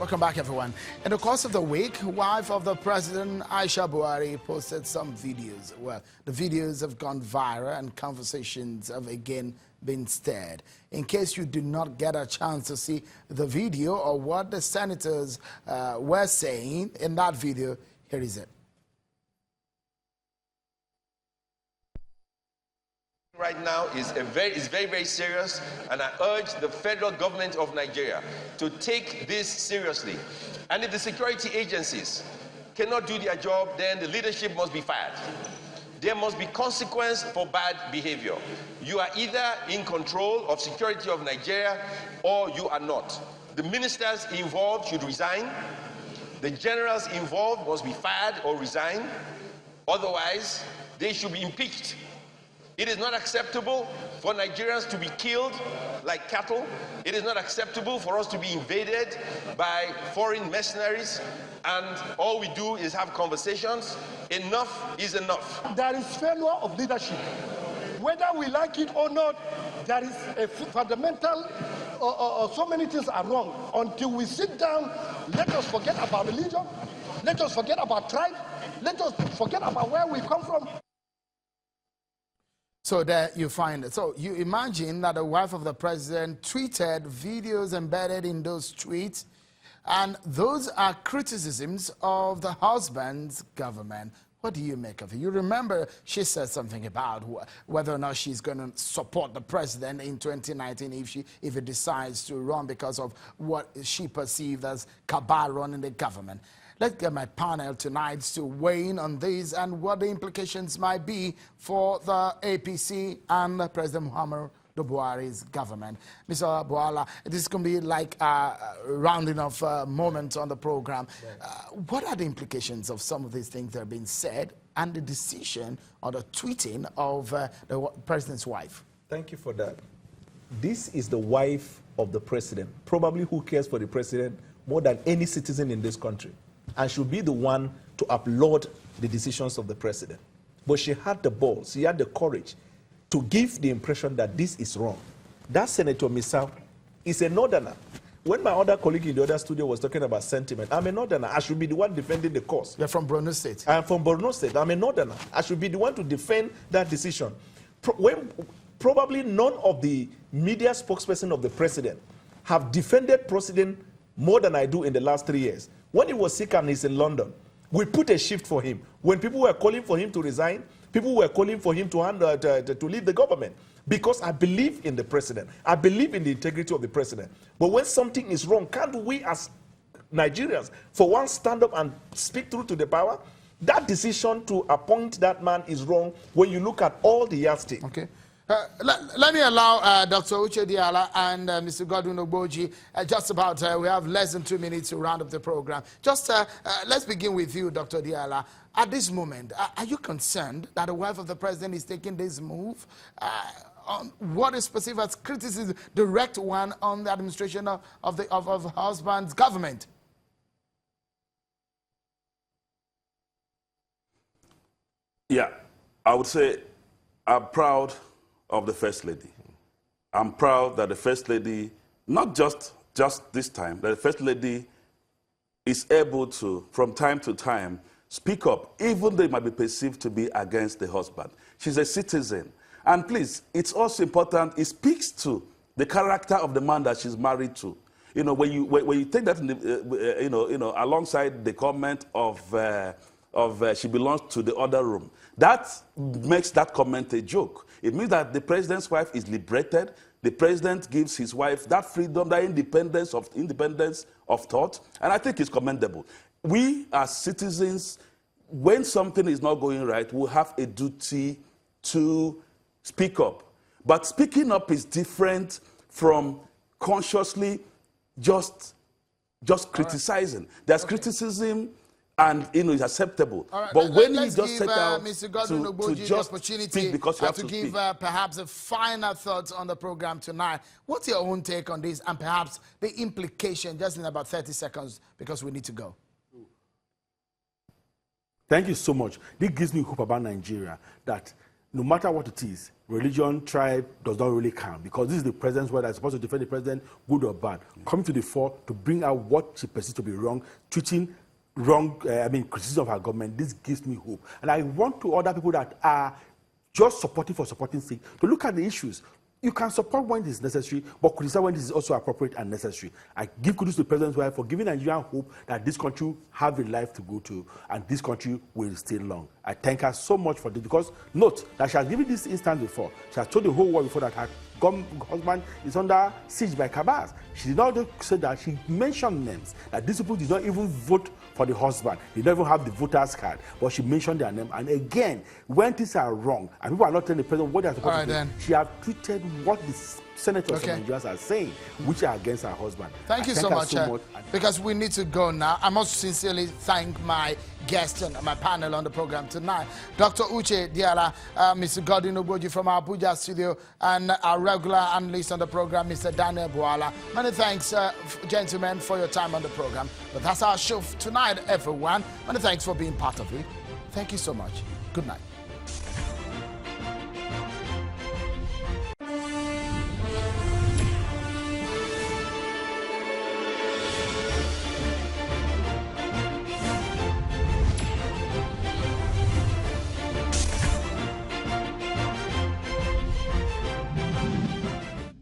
Welcome back, everyone. In the course of the week, wife of the president, Aisha Buhari, posted some videos. Well, the videos have gone viral and conversations have again been stirred. In case you did not get a chance to see the video or what the senators were saying in that video, here is it. Right now is very, very serious, and I urge the federal government of Nigeria to take this seriously. And if the security agencies cannot do their job, then the leadership must be fired. There must be consequence for bad behavior. You are either in control of security of Nigeria or you are not. The ministers involved should resign. The generals involved must be fired or resign. Otherwise, they should be impeached. It is not acceptable for Nigerians to be killed like cattle. It is not acceptable for us to be invaded by foreign mercenaries, and all we do is have conversations. Enough is enough. There is failure of leadership. Whether we like it or not, there is a fundamental, so many things are wrong. Until we sit down, let us forget about religion, let us forget about tribe, let us forget about where we come from. So there you find it. So you imagine that the wife of the president tweeted videos embedded in those tweets, and those are criticisms of the husband's government. What do you make of it? You remember she said something about whether or not she's going to support the president in 2019 if he decides to run because of what she perceived as cabal running the government. Let's get my panel tonight to weigh in on this and what the implications might be for the APC and President Muhammadu Buhari's government. Mr. Buhala, this is going to be like a rounding off moment on the program. Right. What are the implications of some of these things that are being said and the decision or the tweeting of the president's wife? Thank you for that. This is the wife of the president, probably who cares for the president more than any citizen in this country, and should be the one to applaud the decisions of the president. But she had the balls, she had the courage to give the impression that this is wrong. That Senator Misau is a northerner. When my other colleague in the other studio was talking about sentiment, I'm a northerner. I should be the one defending the cause. You're from Borno State. I'm from Borno State. I'm a northerner. I should be the one to defend that decision. Probably none of the media spokesperson of the president have defended president more than I do in the last 3 years. When he was sick and he's in London, we put a shift for him. When people were calling for him to resign, people were calling for him to leave the government, because I believe in the president. I believe in the integrity of the president. But when something is wrong, can't we as Nigerians, for one, stand up and speak through to the power? That decision to appoint that man is wrong when you look at all the yardsticks. Okay. Let me allow Dr. Uche Diala and Mr. Godwin Ogboji, we have less than 2 minutes to round up the program. Let's begin with you, Dr. Diala. At this moment, are you concerned that the wife of the president is taking this move? On what is perceived as criticism, direct one on the administration of her husband's government? Yeah, I would say I'm proud of the First Lady. I'm proud that the First Lady, not just this time, that the First Lady is able to, from time to time, speak up, even though it might be perceived to be against the husband. She's a citizen. And please, it's also important, it speaks to the character of the man that she's married to. You know, when you take that, alongside the comment of she belongs to the other room, that makes that comment a joke. It means that the president's wife is liberated. The president gives his wife that freedom, that independence of thought, and I think it's commendable. We as citizens, when something is not going right, we have a duty to speak up. But speaking up is different from consciously just criticizing. There's criticism, and it's acceptable. Right, but when you just set out Mr. Godwin to just speak because you have to give perhaps a final thoughts on the program tonight. What's your own take on this, and perhaps the implication, just in about 30 seconds, because we need to go? Thank you so much. This gives me hope about Nigeria, that no matter what it is, religion, tribe does not really count, because this is the president's word. I'm supposed to defend the president, good or bad, coming to the fore to bring out what she perceives to be wrong, treating wrong, criticism of our government. This gives me hope. And I want to order people that are just supporting for supporting's sake to look at the issues. You can support when it is necessary, but criticize when it is also appropriate and necessary. I give kudos to the president's wife for giving Nigerian hope that this country will have a life to go to, and this country will stay long. I thank her so much for this, because note that she has given this instance before. She has told the whole world before that her husband is under siege by cabals. She did not say that, she mentioned names, that these people did not even vote for the husband. They don't even have the voter's card, but she mentioned their name. And again, when things are wrong and people are not telling the president what they are supposed to do, she has tweeted what the senators of Nigeria are saying, which are against her husband. Thank you so much. Because we need to go now. I must sincerely thank my guests and my panel on the program tonight. Dr. Uche Diala, Mr. Godwin Ogboji from our Abuja studio, and our regular analyst on the program, Mr. Daniel Buala. Many thanks, gentlemen, for your time on the program. But that's our show tonight, everyone. Many thanks for being part of it. Thank you so much. Good night.